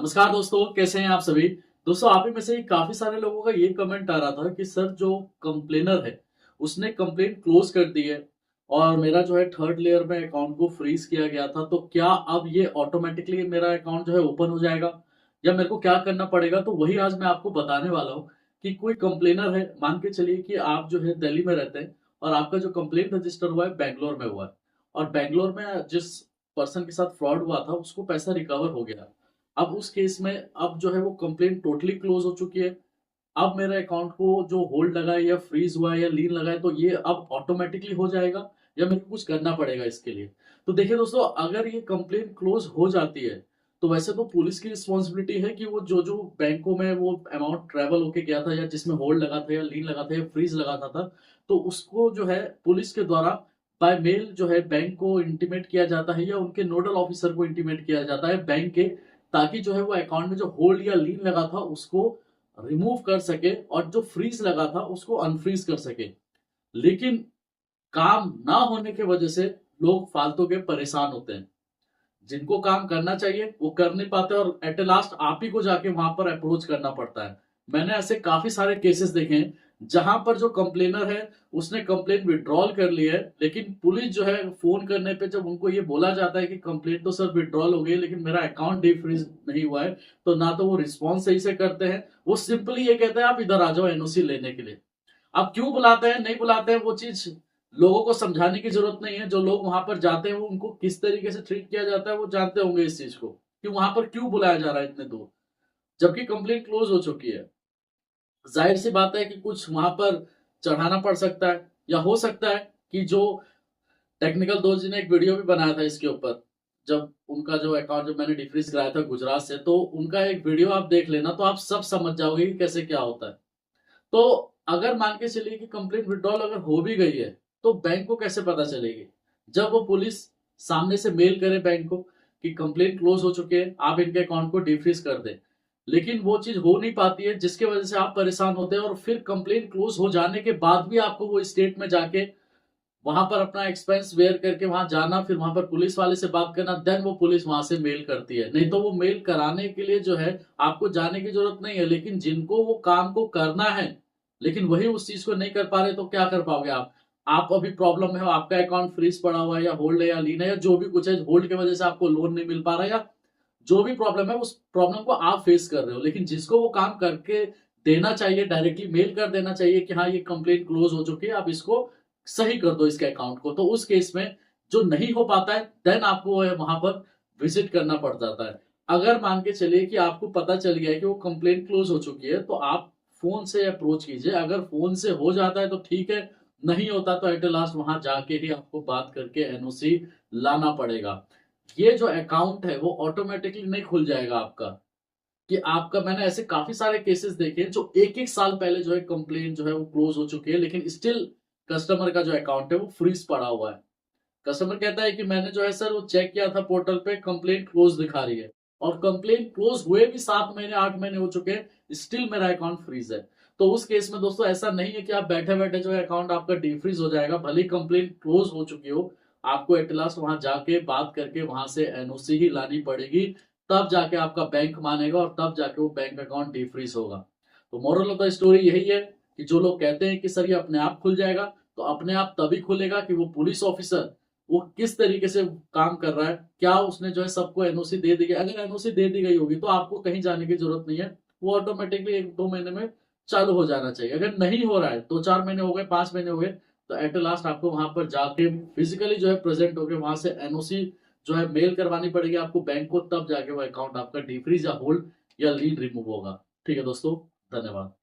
नमस्कार दोस्तों, कैसे हैं आप सभी। दोस्तों, आप ही में से काफी सारे लोगों का ये कमेंट आ रहा था कि सर जो कंप्लेनर है उसने कंप्लेंट क्लोज कर दी है और मेरा जो है थर्ड लेयर में अकाउंट को फ्रीज किया गया था, तो क्या अब ये ऑटोमेटिकली मेरा अकाउंट जो है ओपन हो जाएगा या मेरे को क्या करना पड़ेगा। तो वही आज मैं आपको बताने वाला हूँ कि कोई कंप्लेनर है, मान के चलिए कि आप जो है दिल्ली में रहते हैं और आपका जो कंप्लेंट रजिस्टर हुआ है बैंगलोर में हुआ है और बैंगलोर में जिस पर्सन के साथ फ्रॉड हुआ था उसको पैसा रिकवर हो गया। अब उस केस में अब जो है वो कंप्लेंट टोटली क्लोज हो चुकी है। अब मेरे अकाउंट को जो होल्ड लगा है या फ्रीज हुआ है या लीन लगा है, तो ये अब ऑटोमेटिकली हो जाएगा या मेरे को कुछ करना पड़ेगा इसके लिए। तो देखिए दोस्तों, अगर ये कंप्लेंट क्लोज हो जाती है तो वैसे तो पुलिस की रिस्पॉन्सिबिलिटी है कि वो जो जो बैंकों में वो अमाउंट ट्रेवल होके गया था या जिसमें होल्ड लगा था या लीन लगा था या फ्रीज लगा था, तो उसको जो है पुलिस के द्वारा बाय मेल जो है बैंक को इंटीमेट किया जाता है या उनके नोडल ऑफिसर को इंटीमेट किया जाता है बैंक के, ताकि जो है वो अकाउंट में जो होल्ड या लीन लगा था उसको रिमूव कर सके और जो फ्रीज लगा था उसको अनफ्रीज कर सके। लेकिन काम ना होने की वजह से लोग फालतू के परेशान होते हैं। जिनको काम करना चाहिए वो कर नहीं पाते और एट लास्ट आप ही को जाके वहां पर अप्रोच करना पड़ता है। मैंने ऐसे काफी सारे केसेस देखे हैं जहां पर जो कंप्लेनर है उसने कंप्लेन विड्रॉल कर ली है, लेकिन पुलिस जो है फोन करने पे जब उनको ये बोला जाता है कि कंप्लेन तो सर विड्रॉल हो गई लेकिन मेरा अकाउंट डिफ्रीज नहीं हुआ है, तो ना तो वो रिस्पॉन्स सही से करते हैं। वो सिंपली ये कहते हैं आप इधर आ जाओ एनओसी लेने के लिए। अब क्यों बुलाते हैं नहीं बुलाते हैं वो चीज लोगों को समझाने की जरूरत नहीं है। जो लोग वहां पर जाते हैं वो उनको किस तरीके से ट्रीट किया जाता है वो जानते होंगे इस चीज को, कि वहां पर क्यों बुलाया जा रहा है इतने दूर जबकि कंप्लेंट क्लोज हो चुकी है। जाहिर सी बात है कि कुछ वहां पर चढ़ाना पड़ सकता है या हो सकता है कि जो टेक्निकल दोस्त जी ने एक वीडियो भी बनाया था इसके ऊपर, जब उनका जो अकाउंट जब मैंने डिफ्रीज कराया था गुजरात से, तो उनका एक वीडियो आप देख लेना तो आप सब समझ जाओगे कि कैसे क्या होता है। तो अगर मान के चलिए कि कंप्लेंट विड्रॉल अगर हो भी गई है तो बैंक को कैसे पता चलेगी। जब वो पुलिस सामने से मेल करे बैंक को कि कंप्लेंट क्लोज हो चुके हैं, आप इनके अकाउंट को डिफ्रीज कर दें, लेकिन वो चीज हो नहीं पाती है जिसकी वजह से आप परेशान होते हैं और फिर कंप्लेंट क्लोज हो जाने के बाद भी आपको वो स्टेट में जाके वहां पर अपना एक्सपेंस वेयर करके वहां जाना, फिर वहां पर पुलिस वाले से बात करना, देन वो पुलिस वहां से मेल करती है। नहीं तो वो मेल कराने के लिए जो है आपको जाने की जरूरत नहीं है, लेकिन जिनको वो काम को करना है लेकिन वही उस चीज को नहीं कर पा रहे तो क्या कर पाओगे आप अभी प्रॉब्लम है, आपका अकाउंट फ्रीज पड़ा हुआ है या होल्ड है या लीन है या जो भी कुछ है, होल्ड की वजह से आपको लोन नहीं मिल पा रहा है या जो भी प्रॉब्लम है उस प्रॉब्लम को आप फेस कर रहे हो, लेकिन जिसको वो काम करके देना चाहिए डायरेक्टली मेल कर देना चाहिए कि हाँ ये कंप्लेंट क्लोज हो चुकी है, आप इसको सही कर दो इसके अकाउंट को। तो उस केस में जो नहीं हो पाता है देन आपको वहां पर विजिट करना पड़ जाता है। अगर मान के चलिए कि आपको पता चल गया है कि वो कंप्लेंट क्लोज हो चुकी है तो आप फोन से अप्रोच कीजिए। अगर फोन से हो जाता है तो ठीक है, नहीं होता तो एट लास्ट वहां जाके ही आपको बात करके एनओसी लाना पड़ेगा। ये जो अकाउंट है वो ऑटोमेटिकली नहीं खुल जाएगा आपका, कि आपका मैंने ऐसे काफी सारे केसेस देखे हैं जो एक एक साल पहले जो है कंप्लेन जो है वो क्लोज हो चुकी है लेकिन स्टिल कस्टमर का जो अकाउंट है वो फ्रीज पड़ा हुआ है। कस्टमर कहता है कि मैंने जो है सर वो चेक किया था पोर्टल पे, कंप्लेंट क्लोज दिखा रही है और कंप्लेंट क्लोज हुए भी 7 महीने 8 महीने हो चुके हैं, स्टिल मेरा अकाउंट फ्रीज है। तो उस केस में दोस्तों ऐसा नहीं है कि आप बैठे बैठे जो है अकाउंट आपका डिफ्रीज हो जाएगा, भले कंप्लेंट क्लोज हो चुकी हो। आपको एट लास्ट वहां जाके बात करके वहां से एनओसी ही लानी पड़ेगी, तब जाके आपका बैंक मानेगा और तब जाके वो बैंक अकाउंट डिफ्रीज होगा। तो मोरल ऑफ द स्टोरी यही है कि जो लोग कहते हैं कि सर ये अपने आप खुल जाएगा, तो अपने आप तभी खुलेगा कि वो पुलिस ऑफिसर वो किस तरीके से काम कर रहा है, क्या उसने जो है सबको एनओसी दे दी गई। अगर एनओसी दे दी गई होगी तो आपको कहीं जाने की जरूरत नहीं है, वो ऑटोमेटिकली 1-2 महीने में चालू हो जाना चाहिए। अगर नहीं हो रहा है 2-4 महीने हो गए 5 महीने हो गए, तो एट लास्ट आपको वहां पर जाके फिजिकली जो है प्रेजेंट होकर वहां से एनओसी जो है मेल करवानी पड़ेगी आपको बैंक को, तब जाके वो अकाउंट आपका डिफ्रीज या होल्ड या लीड रिमूव होगा। ठीक है दोस्तों, धन्यवाद।